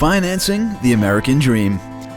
Financing the American Dream.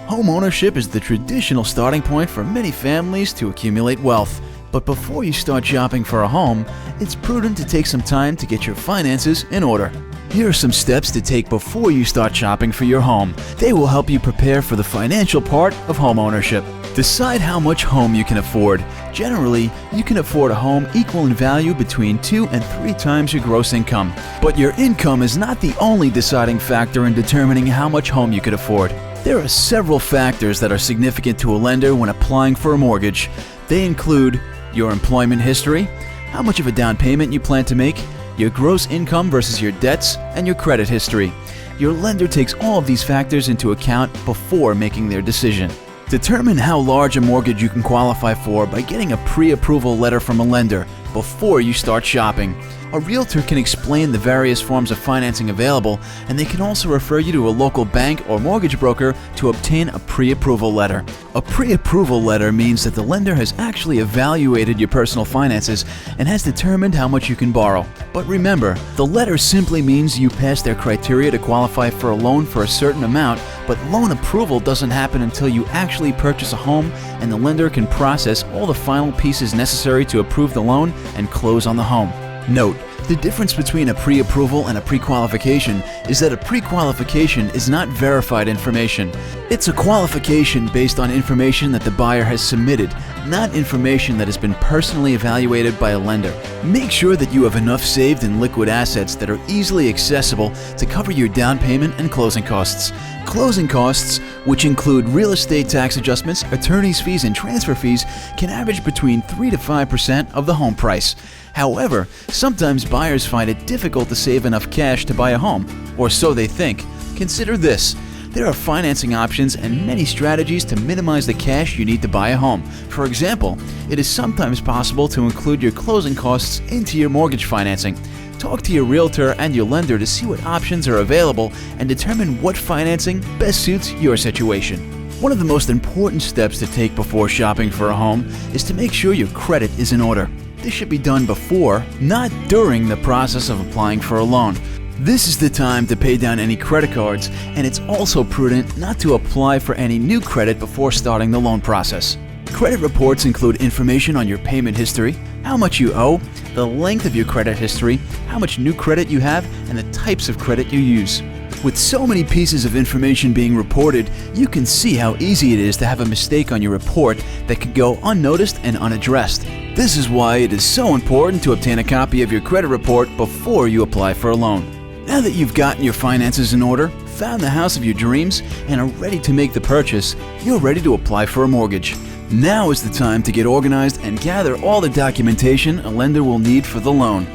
Home ownership is the traditional starting point for many families to accumulate wealth. But before you start shopping for a home, it's prudent to take some time to get your finances in order. Here are some steps to take before you start shopping for your home. They will help you prepare for the financial part of home ownership. Decide how much home you can afford. Generally, you can afford a home equal in value between 2 and 3 times your gross income. But your income is not the only deciding factor in determining how much home you could afford. There are several factors that are significant to a lender when applying for a mortgage. They include your employment history, how much of a down payment you plan to make, your gross income versus your debts, and your credit history. Your lender takes all of these factors into account before making their decision. Determine how large a mortgage you can qualify for by getting a pre-approval letter from a lender before you start shopping. A realtor can explain the various forms of financing available, and they can also refer you to a local bank or mortgage broker to obtain a pre-approval letter. A pre-approval letter means that the lender has actually evaluated your personal finances and has determined how much you can borrow. But remember, the letter simply means you pass their criteria to qualify for a loan for a certain amount, but loan approval doesn't happen until you actually purchase a home and the lender can process all the final pieces necessary to approve the loan and close on the home. Note, the difference between a pre-approval and a pre-qualification is that a pre-qualification is not verified information. It's a qualification based on information that the buyer has submitted, not information that has been personally evaluated by a lender. Make sure that you have enough saved in liquid assets that are easily accessible to cover your down payment and closing costs. Closing costs, which include real estate tax adjustments, attorney's fees, and transfer fees, can average between 3 to 5% of the home price. However, sometimes buyers find it difficult to save enough cash to buy a home, or so they think. Consider this. There are financing options and many strategies to minimize the cash you need to buy a home. For example, it is sometimes possible to include your closing costs into your mortgage financing. Talk to your realtor and your lender to see what options are available and determine what financing best suits your situation. One of the most important steps to take before shopping for a home is to make sure your credit is in order. This should be done before, not during the process of applying for a loan. This is the time to pay down any credit cards, and it's also prudent not to apply for any new credit before starting the loan process. Credit reports include information on your payment history, how much you owe, the length of your credit history, how much new credit you have, and the types of credit you use. With so many pieces of information being reported, you can see how easy it is to have a mistake on your report that could go unnoticed and unaddressed. This is why it is so important to obtain a copy of your credit report before you apply for a loan. Now that you've gotten your finances in order, found the house of your dreams, and are ready to make the purchase, you're ready to apply for a mortgage. Now is the time to get organized and gather all the documentation a lender will need for the loan.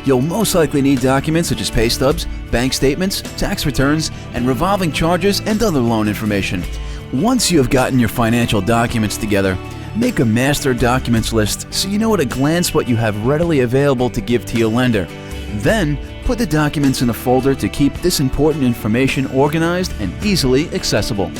You'll most likely need documents such as pay stubs, bank statements, tax returns, and revolving charges and other loan information. Once you have gotten your financial documents together, make a master documents list so you know at a glance what you have readily available to give to your lender. Then, put the documents in a folder to keep this important information organized and easily accessible.